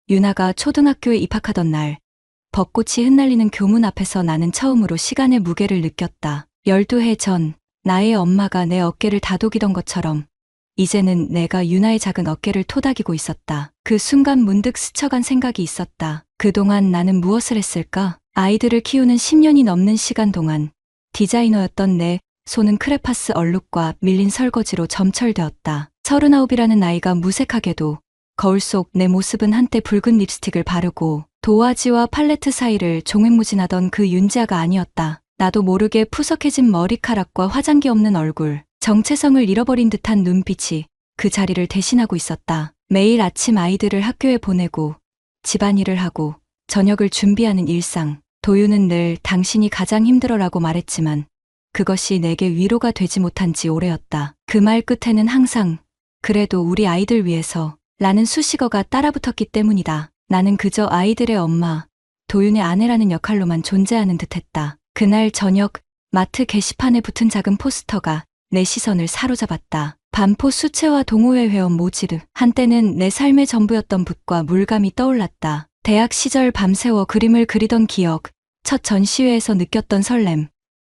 유나가 초등학교에 입학하던 날, 벚꽃이 흩날리는 교문 앞에서 나는 처음으로 시간의 무게를 느꼈다. 12해 전, 나의 엄마가 내 어깨를 다독이던 것처럼 이제는 내가 유나의 작은 어깨를 토닥이고 있었다. 그 순간 문득 스쳐간 생각이 있었다. 그동안 나는 무엇을 했을까? 아이들을 키우는 10년이 넘는 시간 동안 디자이너였던 내 손은 크레파스 얼룩과 밀린 설거지로 점철되었다. 39이라는 나이가 무색하게도 거울 속 내 모습은 한때 붉은 립스틱을 바르고 도화지와 팔레트 사이를 종횡무진하던 그 윤지아가 아니었다. 나도 모르게 푸석해진 머리카락과 화장기 없는 얼굴, 정체성을 잃어버린 듯한 눈빛이 그 자리를 대신하고 있었다. 매일 아침 아이들을 학교에 보내고 집안일을 하고 저녁을 준비하는 일상. 도유는 늘 당신이 가장 힘들어라고 말했지만 그것이 내게 위로가 되지 못한 지 오래였다. 그 말 끝에는 항상 그래도 우리 아이들 위해서 라는 수식어가 따라붙었기 때문이다. 나는 그저 아이들의 엄마, 도윤의 아내라는 역할로만 존재하는 듯했다. 그날 저녁 마트 게시판에 붙은 작은 포스터가 내 시선을 사로잡았다. 반포 수채화 동호회 회원 모지르. 한때는 내 삶의 전부였던 붓과 물감이 떠올랐다. 대학 시절 밤새워 그림을 그리던 기억, 첫 전시회에서 느꼈던 설렘,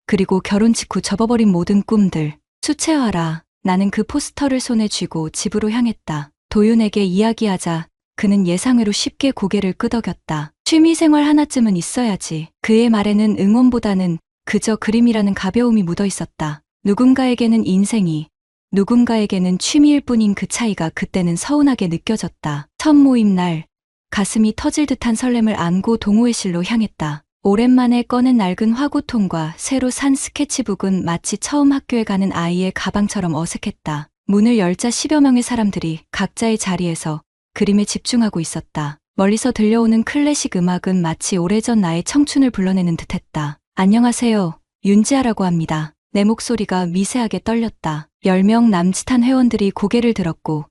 그리고 결혼 직후 접어버린 모든 꿈들. 수채화라. 나는 그 포스터를 손에 쥐고 집으로 향했다. 도윤에게 이야기하자 그는 예상외로 쉽게 고개를 끄덕였다. 취미생활 하나쯤은 있어야지. 그의 말에는 응원보다는 그저 그림이라는 가벼움이 묻어 있었다. 누군가에게는 인생이, 누군가에게는 취미일 뿐인 그 차이가 그때는 서운하게 느껴졌다. 첫 모임 날, 가슴이 터질 듯한 설렘을 안고 동호회실로 향했다. 오랜만에 꺼낸 낡은 화구통과 새로 산 스케치북은 마치 처음 학교에 가는 아이의 가방처럼 어색했다. 문을 열자 10여 명의 사람들이 각자의 자리에서 그림에 집중하고 있었다. 멀리서 들려오는 클래식 음악은 마치 오래전 나의 청춘을 불러내는 듯했다. 안녕하세요. 윤지아라고 합니다. 내 목소리가 미세하게 떨렸다. 10명 남짓한 회원들이 고개를 들었고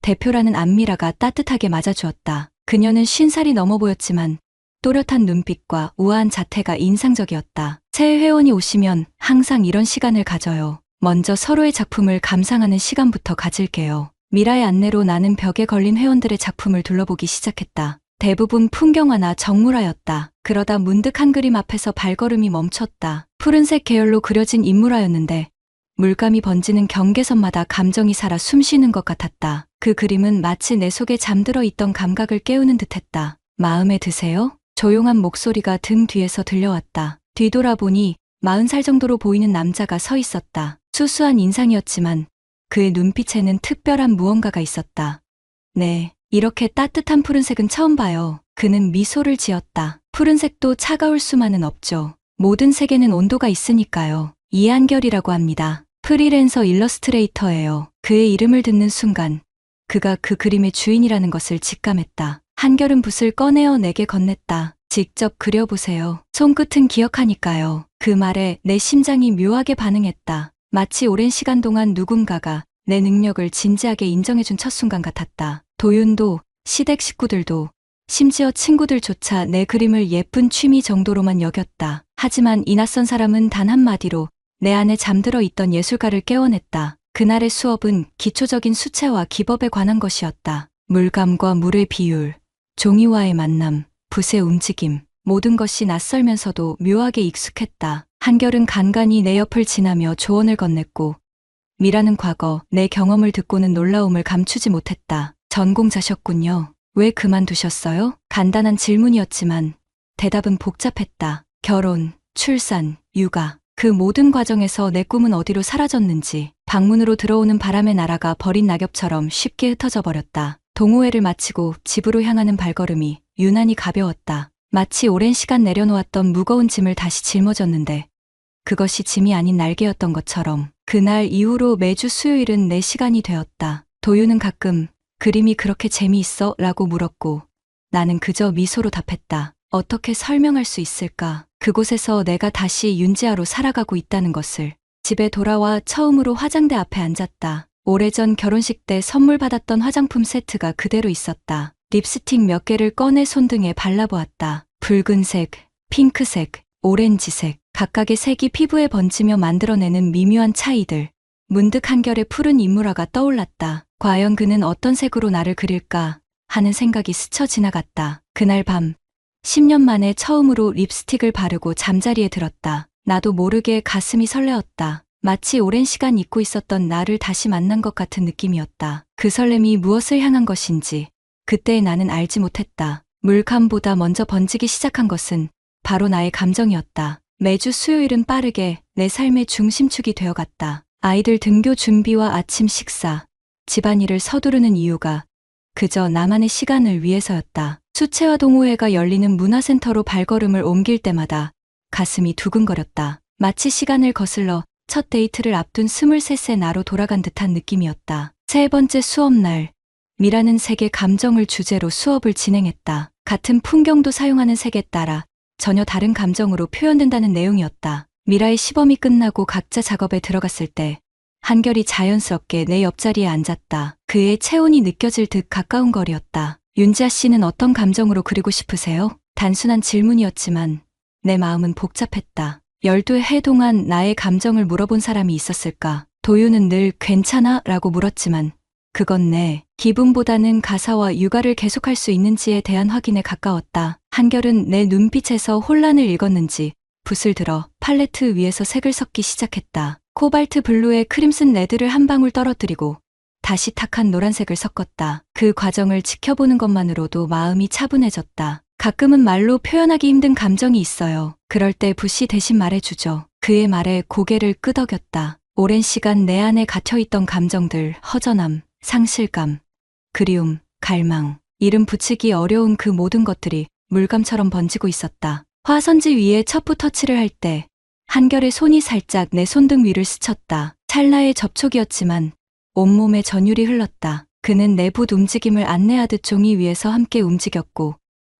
대표라는 안미라가 따뜻하게 맞아주었다. 그녀는 50살이 넘어 보였지만 또렷한 눈빛과 우아한 자태가 인상적이었다. 새 회원이 오시면 항상 이런 시간을 가져요. 먼저 서로의 작품을 감상하는 시간부터 가질게요. 미라의 안내로 나는 벽에 걸린 회원들의 작품을 둘러보기 시작했다. 대부분 풍경화나 정물화였다. 그러다 문득 한 그림 앞에서 발걸음이 멈췄다. 푸른색 계열로 그려진 인물화였는데 물감이 번지는 경계선마다 감정이 살아 숨쉬는 것 같았다. 그 그림은 마치 내 속에 잠들어 있던 감각을 깨우는 듯했다. 마음에 드세요? 조용한 목소리가 등 뒤에서 들려왔다. 뒤돌아보니 40살 정도로 보이는 남자가 서 있었다. 수수한 인상이었지만 그의 눈빛에는 특별한 무언가가 있었다. 네, 이렇게 따뜻한 푸른색은 처음 봐요. 그는 미소를 지었다. 푸른색도 차가울 수만은 없죠. 모든 색에는 온도가 있으니까요. 이한결이라고 합니다. 프리랜서 일러스트레이터예요. 그의 이름을 듣는 순간 그가 그 그림의 주인이라는 것을 직감했다. 한결은 붓을 꺼내어 내게 건넸다. 직접 그려보세요. 손끝은 기억하니까요. 그 말에 내 심장이 묘하게 반응했다. 마치 오랜 시간 동안 누군가가 내 능력을 진지하게 인정해준 첫 순간 같았다. 도윤도, 시댁 식구들도, 심지어 친구들조차 내 그림을 예쁜 취미 정도로만 여겼다. 하지만 이 낯선 사람은 단 한마디로 내 안에 잠들어 있던 예술가를 깨워냈다. 그날의 수업은 기초적인 수채화 기법에 관한 것이었다. 물감과 물의 비율, 종이와의 만남, 붓의 움직임, 모든 것이 낯설면서도 묘하게 익숙했다. 한결은 간간히 내 옆을 지나며 조언을 건넸고 미라는 과거 내 경험을 듣고는 놀라움을 감추지 못했다. 전공자셨군요. 왜 그만두셨어요? 간단한 질문이었지만 대답은 복잡했다. 결혼, 출산, 육아, 그 모든 과정에서 내 꿈은 어디로 사라졌는지 방문으로 들어오는 바람에 날아가 버린 낙엽처럼 쉽게 흩어져 버렸다. 동호회를 마치고 집으로 향하는 발걸음이 유난히 가벼웠다. 마치 오랜 시간 내려놓았던 무거운 짐을 다시 짊어졌는데 그것이 짐이 아닌 날개였던 것처럼 그날 이후로 매주 수요일은 내 시간이 되었다. 도유는 가끔 그림이 그렇게 재미있어? 라고 물었고 나는 그저 미소로 답했다. 어떻게 설명할 수 있을까? 그곳에서 내가 다시 윤지아로 살아가고 있다는 것을. 집에 돌아와 처음으로 화장대 앞에 앉았다. 오래전 결혼식 때 선물 받았던 화장품 세트가 그대로 있었다. 립스틱 몇 개를 꺼내 손등에 발라보았다. 붉은색, 핑크색, 오렌지색, 각각의 색이 피부에 번지며 만들어내는 미묘한 차이들. 문득 한결의 푸른 인물화가 떠올랐다. 과연 그는 어떤 색으로 나를 그릴까 하는 생각이 스쳐 지나갔다. 그날 밤 10년 만에 처음으로 립스틱을 바르고 잠자리에 들었다. 나도 모르게 가슴이 설레었다. 마치 오랜 시간 잊고 있었던 나를 다시 만난 것 같은 느낌이었다. 그 설렘이 무엇을 향한 것인지 그때의 나는 알지 못했다. 물감보다 먼저 번지기 시작한 것은 바로 나의 감정이었다. 매주 수요일은 빠르게 내 삶의 중심축이 되어갔다. 아이들 등교 준비와 아침 식사, 집안일을 서두르는 이유가 그저 나만의 시간을 위해서였다. 수채화 동호회가 열리는 문화센터로 발걸음을 옮길 때마다 가슴이 두근거렸다. 마치 시간을 거슬러 첫 데이트를 앞둔 23세 나로 돌아간 듯한 느낌이었다. 세 번째 수업날, 미라는 색의 감정을 주제로 수업을 진행했다. 같은 풍경도 사용하는 색에 따라 전혀 다른 감정으로 표현된다는 내용이었다. 미라의 시범이 끝나고 각자 작업에 들어갔을 때 한결이 자연스럽게 내 옆자리에 앉았다. 그의 체온이 느껴질 듯 가까운 거리였다. 윤지아 씨는 어떤 감정으로 그리고 싶으세요? 단순한 질문이었지만 내 마음은 복잡했다. 12해 동안 나의 감정을 물어본 사람이 있었을까? 도윤은 늘 괜찮아? 라고 물었지만 그건 내 기분보다는 가사와 육아를 계속할 수 있는지에 대한 확인에 가까웠다. 한결은 내 눈빛에서 혼란을 읽었는지 붓을 들어 팔레트 위에서 색을 섞기 시작했다. 코발트 블루에 크림슨 레드를 한 방울 떨어뜨리고 다시 탁한 노란색을 섞었다. 그 과정을 지켜보는 것만으로도 마음이 차분해졌다. 가끔은 말로 표현하기 힘든 감정이 있어요. 그럴 때 붓이 대신 말해주죠. 그의 말에 고개를 끄덕였다. 오랜 시간 내 안에 갇혀있던 감정들, 허전함, 상실감, 그리움, 갈망, 이름 붙이기 어려운 그 모든 것들이 물감처럼 번지고 있었다. 화선지 위에 첩부 터치를 할 때 한결의 손이 살짝 내 손등 위를 스쳤다. 찰나의 접촉이었지만 온몸에 전율이 흘렀다. 그는 내 붓 움직임을 안내하듯 종이 위에서 함께 움직였고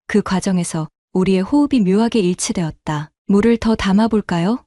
그 과정에서 우리의 호흡이 묘하게 일치되었다. 물을 더 담아볼까요?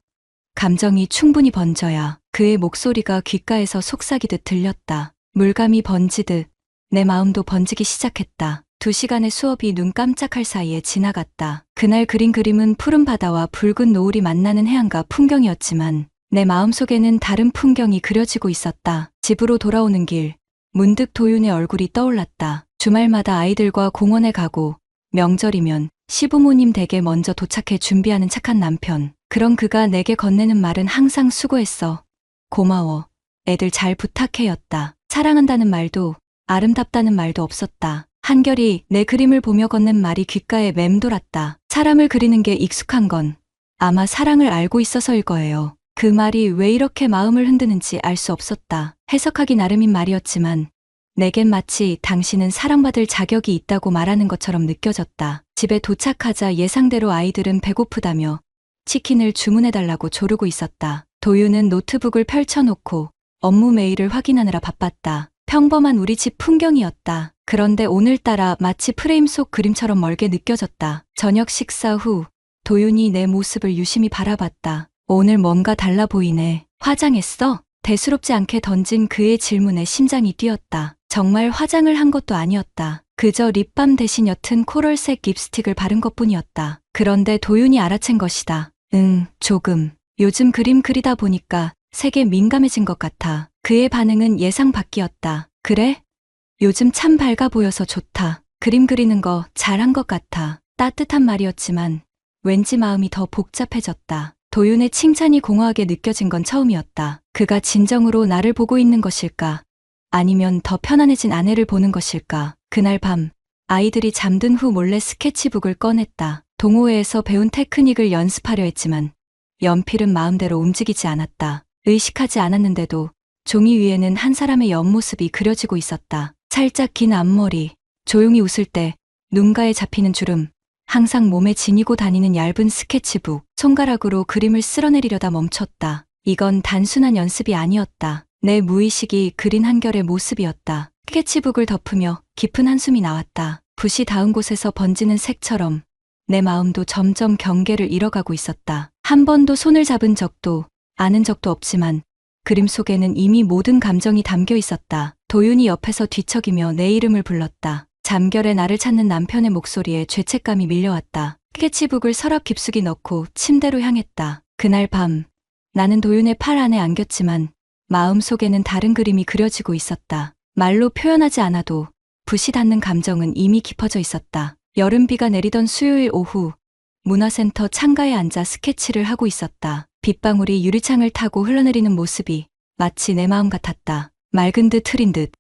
감정이 충분히 번져야 그의 목소리가 귓가에서 속삭이듯 들렸다. 물감이 번지듯 내 마음도 번지기 시작했다. 2시간의 수업이 눈 깜짝할 사이에 지나갔다. 그날 그린 그림은 푸른 바다와 붉은 노을이 만나는 해안가 풍경이었지만 내 마음속에는 다른 풍경이 그려지고 있었다. 집으로 돌아오는 길, 문득 도윤의 얼굴이 떠올랐다. 주말마다 아이들과 공원에 가고 명절이면 시부모님 댁에 먼저 도착해 준비하는 착한 남편. 그런 그가 내게 건네는 말은 항상 수고했어. 고마워. 애들 잘 부탁해였다. 사랑한다는 말도 아름답다는 말도 없었다. 한결이 내 그림을 보며 건넨 말이 귓가에 맴돌았다. 사람을 그리는 게 익숙한 건 아마 사랑을 알고 있어서일 거예요. 그 말이 왜 이렇게 마음을 흔드는지 알 수 없었다. 해석하기 나름인 말이었지만 내겐 마치 당신은 사랑받을 자격이 있다고 말하는 것처럼 느껴졌다. 집에 도착하자 예상대로 아이들은 배고프다며 치킨을 주문해달라고 조르고 있었다. 도윤은 노트북을 펼쳐놓고 업무 메일을 확인하느라 바빴다. 평범한 우리 집 풍경이었다. 그런데 오늘따라 마치 프레임 속 그림처럼 멀게 느껴졌다. 저녁 식사 후 도윤이 내 모습을 유심히 바라봤다. 오늘 뭔가 달라 보이네. 화장했어? 대수롭지 않게 던진 그의 질문에 심장이 뛰었다. 정말 화장을 한 것도 아니었다. 그저 립밤 대신 옅은 코럴색 립스틱을 바른 것뿐이었다. 그런데 도윤이 알아챈 것이다. 조금. 요즘 그림 그리다 보니까 색에 민감해진 것 같아. 그의 반응은 예상 밖이었다. 그래? 요즘 참 밝아 보여서 좋다. 그림 그리는 거 잘한 것 같아. 따뜻한 말이었지만 왠지 마음이 더 복잡해졌다. 도윤의 칭찬이 공허하게 느껴진 건 처음이었다. 그가 진정으로 나를 보고 있는 것일까? 아니면 더 편안해진 아내를 보는 것일까? 그날 밤 아이들이 잠든 후 몰래 스케치북을 꺼냈다. 동호회에서 배운 테크닉을 연습하려 했지만 연필은 마음대로 움직이지 않았다. 의식하지 않았는데도 종이 위에는 한 사람의 옆모습이 그려지고 있었다. 살짝 긴 앞머리, 조용히 웃을 때 눈가에 잡히는 주름, 항상 몸에 지니고 다니는 얇은 스케치북, 손가락으로 그림을 쓸어내리려다 멈췄다. 이건 단순한 연습이 아니었다. 내 무의식이 그린 한결의 모습이었다. 스케치북을 덮으며 깊은 한숨이 나왔다. 붓이 닿은 곳에서 번지는 색처럼 내 마음도 점점 경계를 잃어가고 있었다. 한 번도 손을 잡은 적도 아는 적도 없지만 그림 속에는 이미 모든 감정이 담겨 있었다. 도윤이 옆에서 뒤척이며 내 이름을 불렀다. 잠결에 나를 찾는 남편의 목소리에 죄책감이 밀려왔다. 스케치북을 서랍 깊숙이 넣고 침대로 향했다. 그날 밤 나는 도윤의 팔 안에 안겼지만 마음속에는 다른 그림이 그려지고 있었다. 말로 표현하지 않아도 붓이 닿는 감정은 이미 깊어져 있었다. 여름비가 내리던 수요일 오후, 문화센터 창가에 앉아 스케치를 하고 있었다. 빗방울이 유리창을 타고 흘러내리는 모습이 마치 내 마음 같았다. 맑은 듯 흐린 듯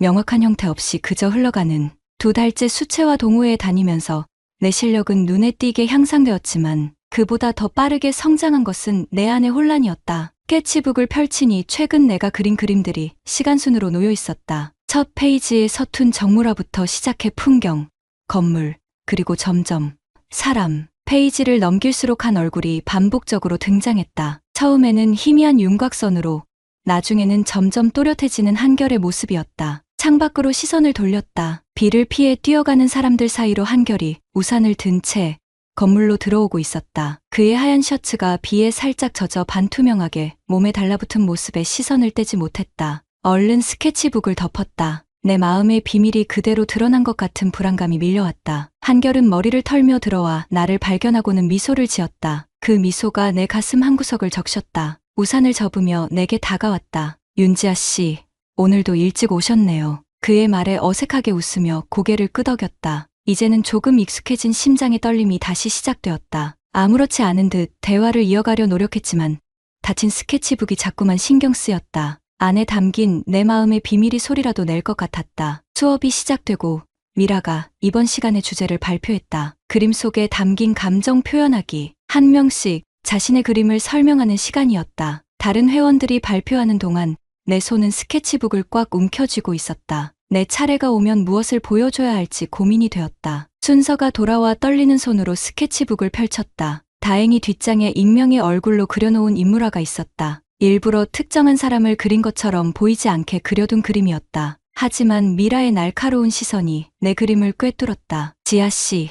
명확한 형태 없이 그저 흘러가는 2달째 수채화 동호회에 다니면서 내 실력은 눈에 띄게 향상되었지만 그보다 더 빠르게 성장한 것은 내 안의 혼란이었다. 스케치북을 펼치니 최근 내가 그린 그림들이 시간순으로 놓여 있었다. 첫 페이지에 서툰 정물화부터 시작해 풍경, 건물, 그리고 점점 사람. 페이지를 넘길수록 한 얼굴이 반복적으로 등장했다. 처음에는 희미한 윤곽선으로, 나중에는 점점 또렷해지는 한결의 모습이었다. 창밖으로 시선을 돌렸다. 비를 피해 뛰어가는 사람들 사이로 한결이 우산을 든 채 건물로 들어오고 있었다. 그의 하얀 셔츠가 비에 살짝 젖어 반투명하게 몸에 달라붙은 모습에 시선을 떼지 못했다. 얼른 스케치북을 덮었다. 내 마음의 비밀이 그대로 드러난 것 같은 불안감이 밀려왔다. 한결은 머리를 털며 들어와 나를 발견하고는 미소를 지었다. 그 미소가 내 가슴 한구석을 적셨다. 우산을 접으며 내게 다가왔다. 윤지아 씨, 오늘도 일찍 오셨네요. 그의 말에 어색하게 웃으며 고개를 끄덕였다. 이제는 조금 익숙해진 심장의 떨림이 다시 시작되었다. 아무렇지 않은 듯 대화를 이어가려 노력했지만 다친 스케치북이 자꾸만 신경 쓰였다. 안에 담긴 내 마음의 비밀이 소리라도 낼 것 같았다. 수업이 시작되고 미라가 이번 시간의 주제를 발표했다. 그림 속에 담긴 감정 표현하기. 한 명씩 자신의 그림을 설명하는 시간이었다. 다른 회원들이 발표하는 동안 내 손은 스케치북을 꽉 움켜쥐고 있었다. 내 차례가 오면 무엇을 보여줘야 할지 고민이 되었다. 순서가 돌아와 떨리는 손으로 스케치북을 펼쳤다. 다행히 뒷장에 익명의 얼굴로 그려놓은 인물화가 있었다. 일부러 특정한 사람을 그린 것처럼 보이지 않게 그려둔 그림이었다. 하지만 미라의 날카로운 시선이 내 그림을 꿰뚫었다. 지아 씨,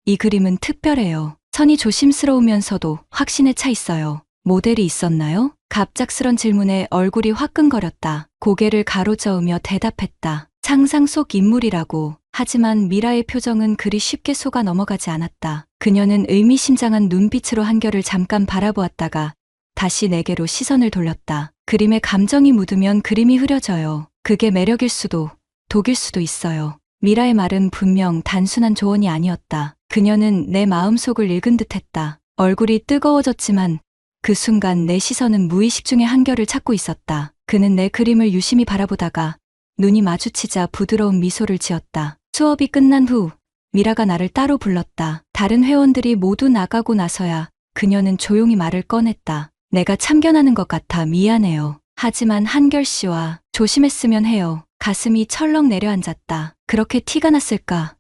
이 그림은 특별해요. 선이 조심스러우면서도 확신에 차 있어요. 모델이 있었나요? 갑작스런 질문에 얼굴이 화끈거렸다. 고개를 가로저으며 대답했다. 상상 속 인물이라고. 하지만 미라의 표정은 그리 쉽게 속아 넘어가지 않았다. 그녀는 의미심장한 눈빛으로 한결을 잠깐 바라보았다가 다시 내게로 시선을 돌렸다. 그림에 감정이 묻으면 그림이 흐려져요. 그게 매력일 수도, 독일 수도 있어요. 미라의 말은 분명 단순한 조언이 아니었다. 그녀는 내 마음속을 읽은 듯했다. 얼굴이 뜨거워졌지만 그 순간 내 시선은 무의식 중에 한결을 찾고 있었다. 그는 내 그림을 유심히 바라보다가 눈이 마주치자 부드러운 미소를 지었다. 수업이 끝난 후 미라가 나를 따로 불렀다. 다른 회원들이 모두 나가고 나서야 그녀는 조용히 말을 꺼냈다. 내가 참견하는 것 같아 미안해요. 하지만 한결 씨와 조심했으면 해요. 가슴이 철렁 내려앉았다. 그렇게 티가 났을까?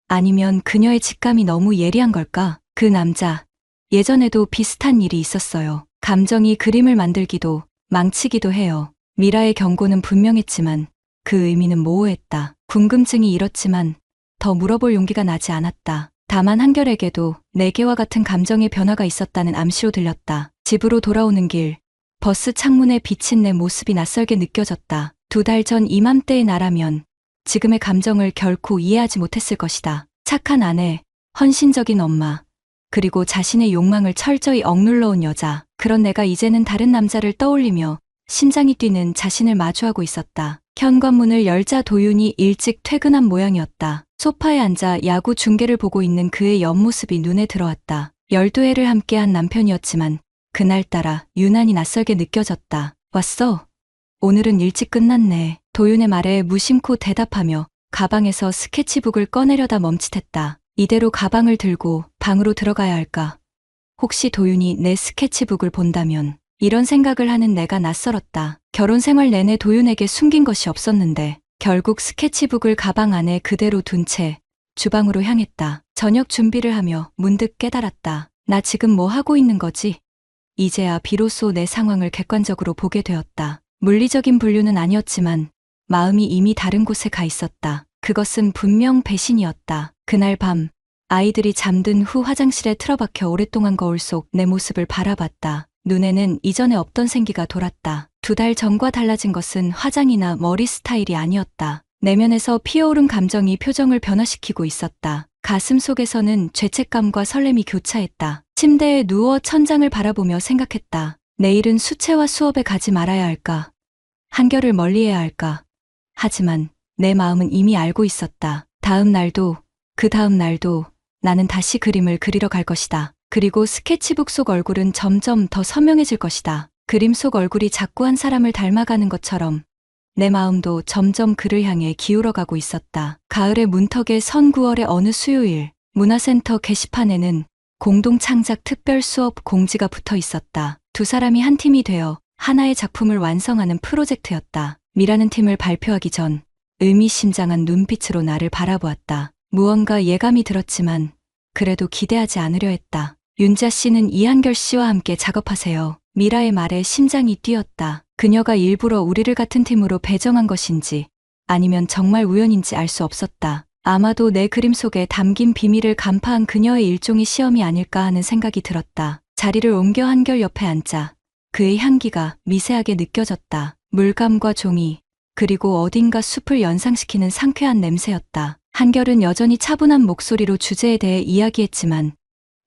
아니면 그녀의 직감이 너무 예리한 걸까? 그 남자, 예전에도 비슷한 일이 있었어요. 감정이 그림을 만들기도 망치기도 해요. 미라의 경고는 분명했지만 그 의미는 모호했다. 궁금증이 일었지만 더 물어볼 용기가 나지 않았다. 다만 한결에게도 내게와 같은 감정의 변화가 있었다는 암시로 들렸다. 집으로 돌아오는 길, 버스 창문에 비친 내 모습이 낯설게 느껴졌다. 2달 전 이맘때의 나라면 지금의 감정을 결코 이해하지 못했을 것이다. 착한 아내, 헌신적인 엄마, 그리고 자신의 욕망을 철저히 억눌러온 여자. 그런 내가 이제는 다른 남자를 떠올리며 심장이 뛰는 자신을 마주하고 있었다. 현관문을 열자 도윤이 일찍 퇴근한 모양이었다. 소파에 앉아 야구 중계를 보고 있는 그의 옆모습이 눈에 들어왔다. 12회를 함께한 남편이었지만 그날따라 유난히 낯설게 느껴졌다. 왔어? 오늘은 일찍 끝났네. 도윤의 말에 무심코 대답하며 가방에서 스케치북을 꺼내려다 멈칫했다. 이대로 가방을 들고 방으로 들어가야 할까? 혹시 도윤이 내 스케치북을 본다면? 이런 생각을 하는 내가 낯설었다. 결혼 생활 내내 도윤에게 숨긴 것이 없었는데 결국 스케치북을 가방 안에 그대로 둔 채 주방으로 향했다. 저녁 준비를 하며 문득 깨달았다. 나 지금 뭐 하고 있는 거지? 이제야 비로소 내 상황을 객관적으로 보게 되었다. 물리적인 분류는 아니었지만 마음이 이미 다른 곳에 가 있었다. 그것은 분명 배신이었다. 그날 밤 아이들이 잠든 후 화장실에 틀어박혀 오랫동안 거울 속 내 모습을 바라봤다. 눈에는 이전에 없던 생기가 돌았다. 2달 전과 달라진 것은 화장이나 머리 스타일이 아니었다. 내면에서 피어오른 감정이 표정을 변화시키고 있었다. 가슴 속에서는 죄책감과 설렘이 교차했다. 침대에 누워 천장을 바라보며 생각했다. 내일은 수채화 수업에 가지 말아야 할까? 한결을 멀리해야 할까? 하지만 내 마음은 이미 알고 있었다. 다음 날도, 그 다음 날도 나는 다시 그림을 그리러 갈 것이다. 그리고 스케치북 속 얼굴은 점점 더 선명해질 것이다. 그림 속 얼굴이 자꾸 한 사람을 닮아가는 것처럼 내 마음도 점점 그를 향해 기울어가고 있었다. 가을의 문턱에 선 9월의 어느 수요일, 문화센터 게시판에는 공동 창작 특별 수업 공지가 붙어 있었다. 두 사람이 한 팀이 되어 하나의 작품을 완성하는 프로젝트였다. 미라는 팀을 발표하기 전 의미심장한 눈빛으로 나를 바라보았다. 무언가 예감이 들었지만 그래도 기대하지 않으려 했다. 윤자 씨는 이한결 씨와 함께 작업하세요. 미라의 말에 심장이 뛰었다. 그녀가 일부러 우리를 같은 팀으로 배정한 것인지 아니면 정말 우연인지 알 수 없었다. 아마도 내 그림 속에 담긴 비밀을 간파한 그녀의 일종의 시험이 아닐까 하는 생각이 들었다. 자리를 옮겨 한결 옆에 앉자 그의 향기가 미세하게 느껴졌다. 물감과 종이, 그리고 어딘가 숲을 연상시키는 상쾌한 냄새였다. 한결은 여전히 차분한 목소리로 주제에 대해 이야기했지만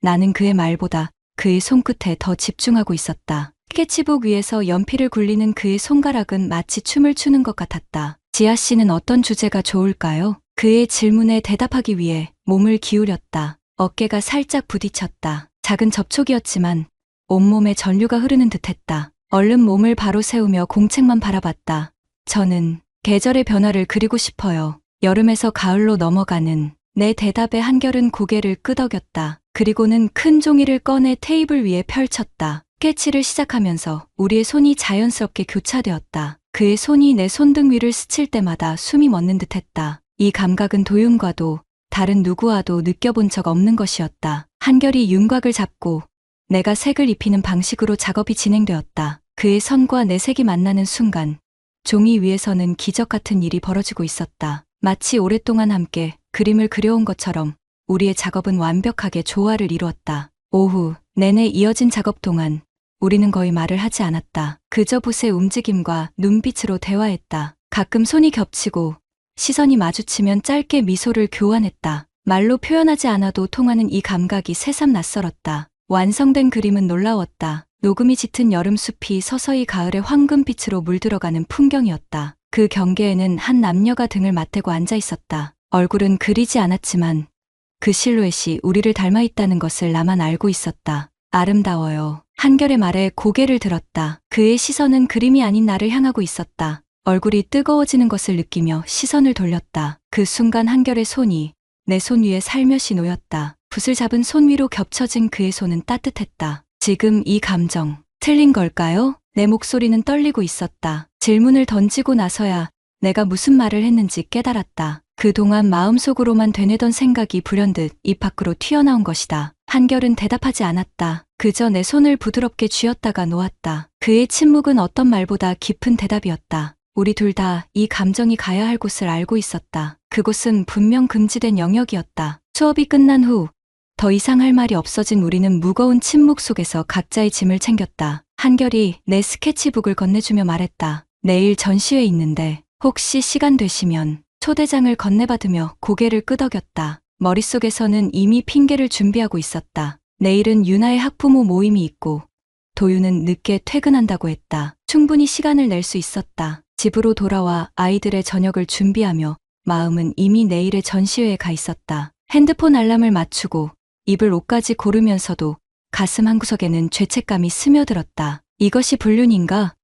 나는 그의 말보다 그의 손끝에 더 집중하고 있었다. 스케치북 위에서 연필을 굴리는 그의 손가락은 마치 춤을 추는 것 같았다. 지아 씨는 어떤 주제가 좋을까요? 그의 질문에 대답하기 위해 몸을 기울였다. 어깨가 살짝 부딪혔다. 작은 접촉이었지만 온몸에 전류가 흐르는 듯했다. 얼른 몸을 바로 세우며 공책만 바라봤다. 저는 계절의 변화를 그리고 싶어요. 여름에서 가을로 넘어가는 내 대답에 한결은 고개를 끄덕였다. 그리고는 큰 종이를 꺼내 테이블 위에 펼쳤다. 스케치를 시작하면서 우리의 손이 자연스럽게 교차되었다. 그의 손이 내 손등 위를 스칠 때마다 숨이 멎는 듯했다. 이 감각은 도윤과도 다른 누구와도 느껴본 적 없는 것이었다. 한결이 윤곽을 잡고 내가 색을 입히는 방식으로 작업이 진행되었다. 그의 선과 내 색이 만나는 순간 종이 위에서는 기적 같은 일이 벌어지고 있었다. 마치 오랫동안 함께 그림을 그려온 것처럼 우리의 작업은 완벽하게 조화를 이루었다. 오후 내내 이어진 작업 동안 우리는 거의 말을 하지 않았다. 그저 붓의 움직임과 눈빛으로 대화했다. 가끔 손이 겹치고 시선이 마주치면 짧게 미소를 교환했다. 말로 표현하지 않아도 통하는 이 감각이 새삼 낯설었다. 완성된 그림은 놀라웠다. 녹음이 짙은 여름 숲이 서서히 가을의 황금빛으로 물들어가는 풍경이었다. 그 경계에는 한 남녀가 등을 맞대고 앉아 있었다. 얼굴은 그리지 않았지만 그 실루엣이 우리를 닮아 있다는 것을 나만 알고 있었다. 아름다워요. 한결의 말에 고개를 들었다. 그의 시선은 그림이 아닌 나를 향하고 있었다. 얼굴이 뜨거워지는 것을 느끼며 시선을 돌렸다. 그 순간 한결의 손이 내 손 위에 살며시 놓였다. 붓을 잡은 손 위로 겹쳐진 그의 손은 따뜻했다. 지금 이 감정, 틀린 걸까요? 내 목소리는 떨리고 있었다. 질문을 던지고 나서야 내가 무슨 말을 했는지 깨달았다. 그동안 마음속으로만 되뇌던 생각이 불현듯 입 밖으로 튀어나온 것이다. 한결은 대답하지 않았다. 그저 내 손을 부드럽게 쥐었다가 놓았다. 그의 침묵은 어떤 말보다 깊은 대답이었다. 우리 둘 다 이 감정이 가야 할 곳을 알고 있었다. 그곳은 분명 금지된 영역이었다. 수업이 끝난 후 더 이상 할 말이 없어진 우리는 무거운 침묵 속에서 각자의 짐을 챙겼다. 한결이 내 스케치북을 건네주며 말했다. 내일 전시회 있는데 혹시 시간 되시면 초대장을 건네받으며 고개를 끄덕였다. 머릿속에서는 이미 핑계를 준비하고 있었다. 내일은 유나의 학부모 모임이 있고 도윤은 늦게 퇴근한다고 했다. 충분히 시간을 낼 수 있었다. 집으로 돌아와 아이들의 저녁을 준비하며 마음은 이미 내일의 전시회에 가 있었다. 핸드폰 알람을 맞추고 입을 옷까지 고르면서도 가슴 한구석에는 죄책감이 스며들었다. 이것이 불륜인가?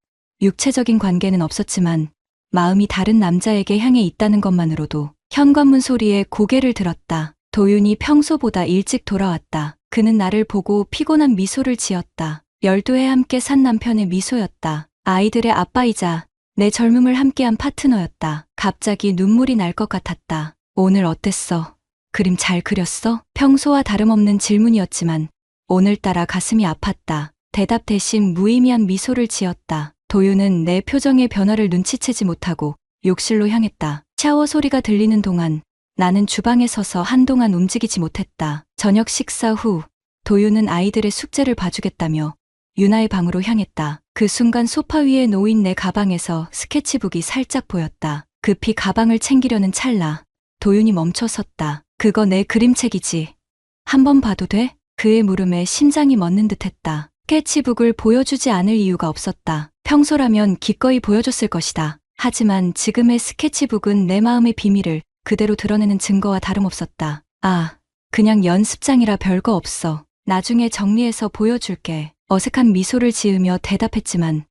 육체적인 관계는 없었지만 마음이 다른 남자에게 향해 있다는 것만으로도 현관문 소리에 고개를 들었다. 도윤이 평소보다 일찍 돌아왔다. 그는 나를 보고 피곤한 미소를 지었다. 12해 함께 산 남편의 미소였다. 아이들의 아빠이자 내 젊음을 함께한 파트너였다. 갑자기 눈물이 날 것 같았다. 오늘 어땠어? 그림 잘 그렸어? 평소와 다름없는 질문이었지만 오늘따라 가슴이 아팠다. 대답 대신 무의미한 미소를 지었다. 도윤은 내 표정의 변화를 눈치채지 못하고 욕실로 향했다. 샤워 소리가 들리는 동안 나는 주방에 서서 한동안 움직이지 못했다. 저녁 식사 후 도윤은 아이들의 숙제를 봐주겠다며 유나의 방으로 향했다. 그 순간 소파 위에 놓인 내 가방에서 스케치북이 살짝 보였다. 급히 가방을 챙기려는 찰나 도윤이 멈춰 섰다. 그거 내 그림책이지. 한번 봐도 돼? 그의 물음에 심장이 멎는 듯했다. 스케치북을 보여주지 않을 이유가 없었다. 평소라면 기꺼이 보여줬을 것이다. 하지만 지금의 스케치북은 내 마음의 비밀을 그대로 드러내는 증거와 다름없었다. 아, 그냥 연습장이라 별거 없어. 나중에 정리해서 보여줄게. 어색한 미소를 지으며 대답했지만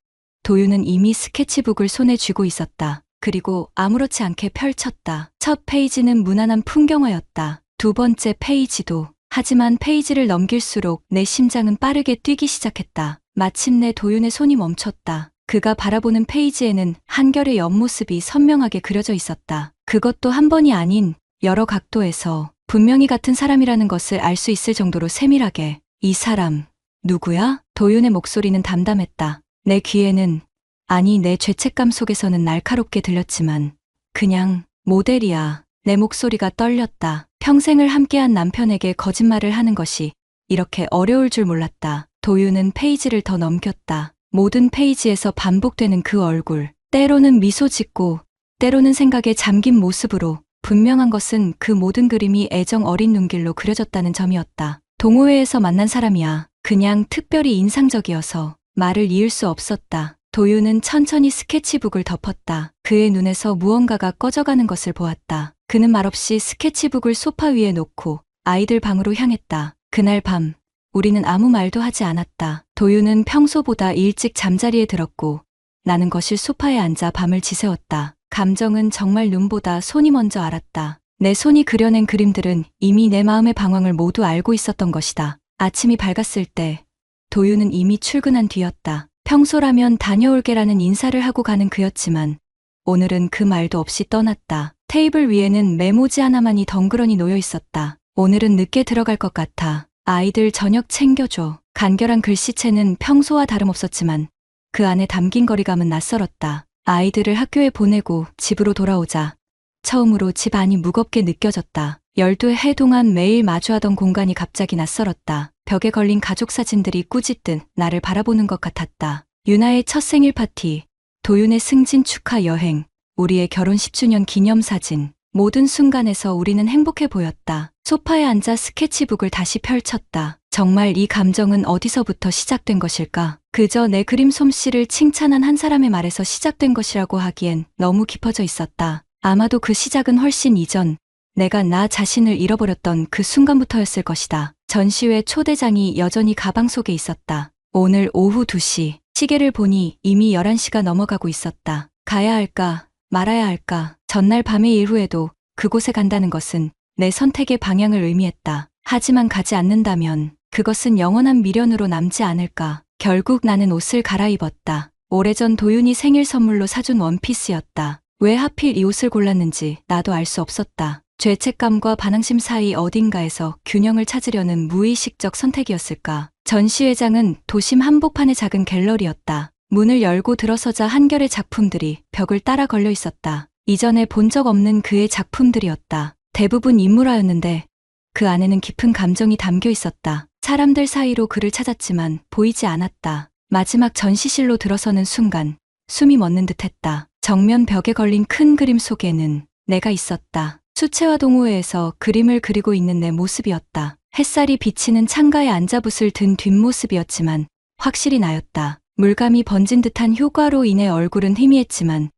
도윤은 이미 스케치북을 손에 쥐고 있었다. 그리고 아무렇지 않게 펼쳤다. 첫 페이지는 무난한 풍경화였다. 두 번째 페이지도. 하지만 페이지를 넘길수록 내 심장은 빠르게 뛰기 시작했다. 마침내 도윤의 손이 멈췄다. 그가 바라보는 페이지에는 한결의 옆모습이 선명하게 그려져 있었다. 그것도 한 번이 아닌 여러 각도에서 분명히 같은 사람이라는 것을 알 수 있을 정도로 세밀하게. 이 사람, 누구야? 도윤의 목소리는 담담했다. 내 귀에는, 아니 내 죄책감 속에서는 날카롭게 들렸지만 그냥 모델이야. 내 목소리가 떨렸다. 평생을 함께한 남편에게 거짓말을 하는 것이 이렇게 어려울 줄 몰랐다. 도윤은 페이지를 더 넘겼다. 모든 페이지에서 반복되는 그 얼굴. 때로는 미소 짓고 때로는 생각에 잠긴 모습으로. 분명한 것은 그 모든 그림이 애정 어린 눈길로 그려졌다는 점이었다. 동호회에서 만난 사람이야. 그냥 특별히 인상적이어서 말을 이을 수 없었다. 도윤은 천천히 스케치북을 덮었다. 그의 눈에서 무언가가 꺼져가는 것을 보았다. 그는 말없이 스케치북을 소파 위에 놓고 아이들 방으로 향했다. 그날 밤 우리는 아무 말도 하지 않았다. 도윤은 평소보다 일찍 잠자리에 들었고 나는 거실 소파에 앉아 밤을 지새웠다. 감정은 정말 눈보다 손이 먼저 알았다. 내 손이 그려낸 그림들은 이미 내 마음의 방황을 모두 알고 있었던 것이다. 아침이 밝았을 때 도윤은 이미 출근한 뒤였다. 평소라면 다녀올게라는 인사를 하고 가는 그였지만 오늘은 그 말도 없이 떠났다. 테이블 위에는 메모지 하나만이 덩그러니 놓여 있었다. 오늘은 늦게 들어갈 것 같아. 아이들 저녁 챙겨줘. 간결한 글씨체는 평소와 다름없었지만 그 안에 담긴 거리감은 낯설었다. 아이들을 학교에 보내고 집으로 돌아오자 처음으로 집 안이 무겁게 느껴졌다. 12해 동안 매일 마주하던 공간이 갑자기 낯설었다. 벽에 걸린 가족 사진들이 꾸짖듯 나를 바라보는 것 같았다. 유나의 첫 생일 파티, 도윤의 승진 축하 여행, 우리의 결혼 10주년 기념사진. 모든 순간에서 우리는 행복해 보였다. 소파에 앉아 스케치북을 다시 펼쳤다. 정말 이 감정은 어디서부터 시작된 것일까? 그저 내 그림 솜씨를 칭찬한 한 사람의 말에서 시작된 것이라고 하기엔 너무 깊어져 있었다. 아마도 그 시작은 훨씬 이전, 내가 나 자신을 잃어버렸던 그 순간부터였을 것이다. 전시회 초대장이 여전히 가방 속에 있었다. 오늘 오후 2시, 시계를 보니 이미 11시가 넘어가고 있었다. 가야 할까, 말아야 할까. 전날 밤의 이후에도 그곳에 간다는 것은 내 선택의 방향을 의미했다. 하지만 가지 않는다면 그것은 영원한 미련으로 남지 않을까. 결국 나는 옷을 갈아입었다. 오래전 도윤이 생일 선물로 사준 원피스였다. 왜 하필 이 옷을 골랐는지 나도 알 수 없었다. 죄책감과 반항심 사이 어딘가에서 균형을 찾으려는 무의식적 선택이었을까. 전시회장은 도심 한복판의 작은 갤러리였다. 문을 열고 들어서자 한결의 작품들이 벽을 따라 걸려 있었다. 이전에 본 적 없는 그의 작품들이었다. 대부분 인물화였는데 그 안에는 깊은 감정이 담겨 있었다. 사람들 사이로 그를 찾았지만 보이지 않았다. 마지막 전시실로 들어서는 순간 숨이 멎는 듯했다. 정면 벽에 걸린 큰 그림 속에는 내가 있었다. 수채화 동호회에서 그림을 그리고 있는 내 모습이었다. 햇살이 비치는 창가에 앉아붓을 든 뒷모습이었지만 확실히 나였다. 물감이 번진 듯한 효과로 인해 얼굴은 희미했지만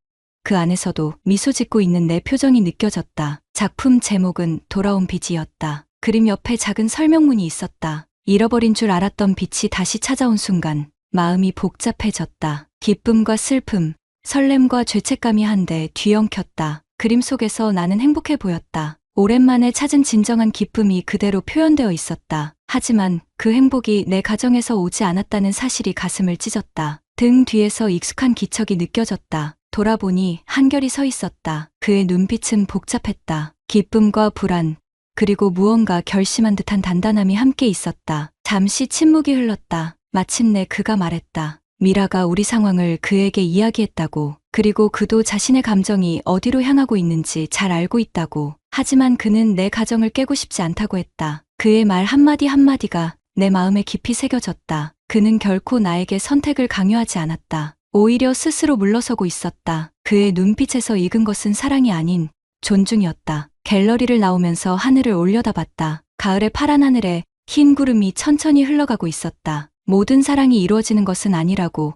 그 안에서도 미소 짓고 있는 내 표정이 느껴졌다. 작품 제목은 돌아온 빛이었다. 그림 옆에 작은 설명문이 있었다. 잃어버린 줄 알았던 빛이 다시 찾아온 순간 마음이 복잡해졌다. 기쁨과 슬픔, 설렘과 죄책감이 한데 뒤엉켰다. 그림 속에서 나는 행복해 보였다. 오랜만에 찾은 진정한 기쁨이 그대로 표현되어 있었다. 하지만 그 행복이 내 가정에서 오지 않았다는 사실이 가슴을 찢었다. 등 뒤에서 익숙한 기척이 느껴졌다. 돌아보니 한결이 서 있었다. 그의 눈빛은 복잡했다. 기쁨과 불안, 그리고 무언가 결심한 듯한 단단함이 함께 있었다. 잠시 침묵이 흘렀다. 마침내 그가 말했다. 미라가 우리 상황을 그에게 이야기했다고. 그리고 그도 자신의 감정이 어디로 향하고 있는지 잘 알고 있다고. 하지만 그는 내 가정을 깨고 싶지 않다고 했다. 그의 말 한마디 한마디가 내 마음에 깊이 새겨졌다. 그는 결코 나에게 선택을 강요하지 않았다. 오히려 스스로 물러서고 있었다. 그의 눈빛에서 익은 것은 사랑이 아닌 존중이었다. 갤러리를 나오면서 하늘을 올려다봤다. 가을의 파란 하늘에 흰 구름이 천천히 흘러가고 있었다. 모든 사랑이 이루어지는 것은 아니라고,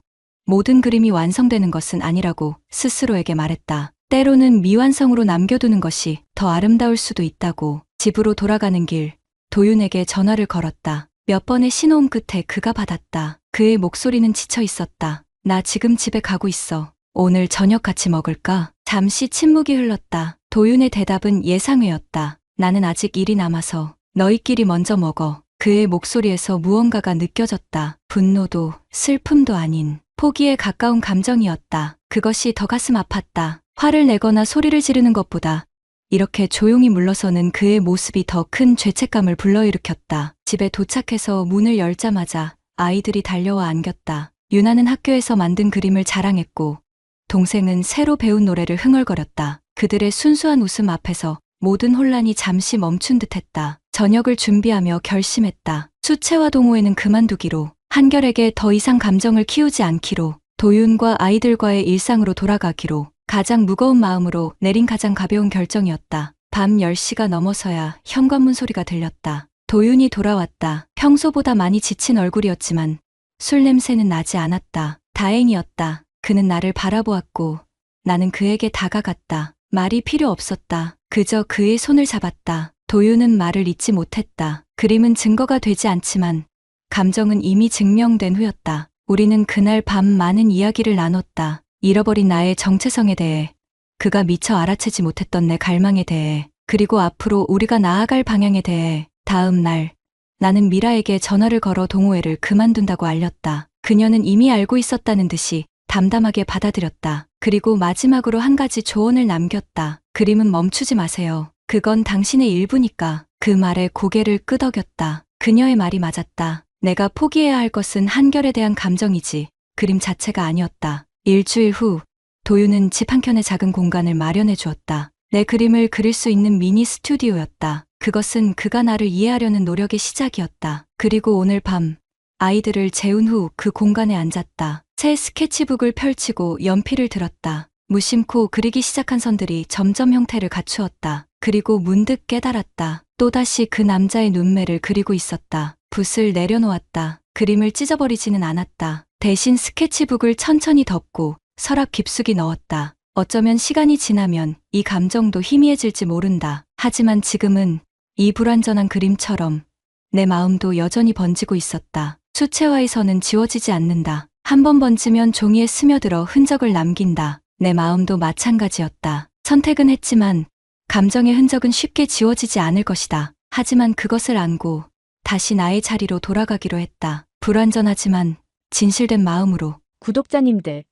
모든 그림이 완성되는 것은 아니라고 스스로에게 말했다. 때로는 미완성으로 남겨두는 것이 더 아름다울 수도 있다고. 집으로 돌아가는 길, 도윤에게 전화를 걸었다. 몇 번의 신호음 끝에 그가 받았다. 그의 목소리는 지쳐 있었다. 나 지금 집에 가고 있어. 오늘 저녁 같이 먹을까? 잠시 침묵이 흘렀다. 도윤의 대답은 예상외였다. 나는 아직 일이 남아서 너희끼리 먼저 먹어. 그의 목소리에서 무언가가 느껴졌다. 분노도 슬픔도 아닌 포기에 가까운 감정이었다. 그것이 더 가슴 아팠다. 화를 내거나 소리를 지르는 것보다 이렇게 조용히 물러서는 그의 모습이 더 큰 죄책감을 불러일으켰다. 집에 도착해서 문을 열자마자 아이들이 달려와 안겼다. 유나는 학교에서 만든 그림을 자랑했고 동생은 새로 배운 노래를 흥얼거렸다. 그들의 순수한 웃음 앞에서 모든 혼란이 잠시 멈춘 듯했다. 저녁을 준비하며 결심했다. 수채화 동호회는 그만두기로, 한결에게 더 이상 감정을 키우지 않기로, 도윤과 아이들과의 일상으로 돌아가기로. 가장 무거운 마음으로 내린 가장 가벼운 결정이었다. 밤 10시가 넘어서야 현관문 소리가 들렸다. 도윤이 돌아왔다. 평소보다 많이 지친 얼굴이었지만 술 냄새는 나지 않았다. 다행이었다. 그는 나를 바라보았고 나는 그에게 다가갔다. 말이 필요 없었다. 그저 그의 손을 잡았다. 도윤은 말을 잊지 못했다. 그림은 증거가 되지 않지만 감정은 이미 증명된 후였다. 우리는 그날 밤 많은 이야기를 나눴다. 잃어버린 나의 정체성에 대해, 그가 미처 알아채지 못했던 내 갈망에 대해, 그리고 앞으로 우리가 나아갈 방향에 대해. 다음 날, 나는 미라에게 전화를 걸어 동호회를 그만둔다고 알렸다. 그녀는 이미 알고 있었다는 듯이 담담하게 받아들였다. 그리고 마지막으로 한 가지 조언을 남겼다. 그림은 멈추지 마세요. 그건 당신의 일부니까. 그 말에 고개를 끄덕였다. 그녀의 말이 맞았다. 내가 포기해야 할 것은 한결에 대한 감정이지 그림 자체가 아니었다. 일주일 후, 도윤은 집 한켠의 작은 공간을 마련해 주었다. 내 그림을 그릴 수 있는 미니 스튜디오였다. 그것은 그가 나를 이해하려는 노력의 시작이었다. 그리고 오늘 밤, 아이들을 재운 후 그 공간에 앉았다. 새 스케치북을 펼치고 연필을 들었다. 무심코 그리기 시작한 선들이 점점 형태를 갖추었다. 그리고 문득 깨달았다. 또다시 그 남자의 눈매를 그리고 있었다. 붓을 내려놓았다. 그림을 찢어버리지는 않았다. 대신 스케치북을 천천히 덮고 서랍 깊숙이 넣었다. 어쩌면 시간이 지나면 이 감정도 희미해질지 모른다. 하지만 지금은 이 불완전한 그림처럼 내 마음도 여전히 번지고 있었다. 수채화의 선은 지워지지 않는다. 한 번 번지면 종이에 스며들어 흔적을 남긴다. 내 마음도 마찬가지였다. 선택은 했지만 감정의 흔적은 쉽게 지워지지 않을 것이다. 하지만 그것을 안고 다시 나의 자리로 돌아가기로 했다. 불완전하지만 진실된 마음으로. 구독자님들,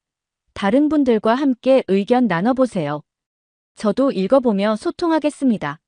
다른 분들과 함께 의견 나눠보세요. 저도 읽어보며 소통하겠습니다.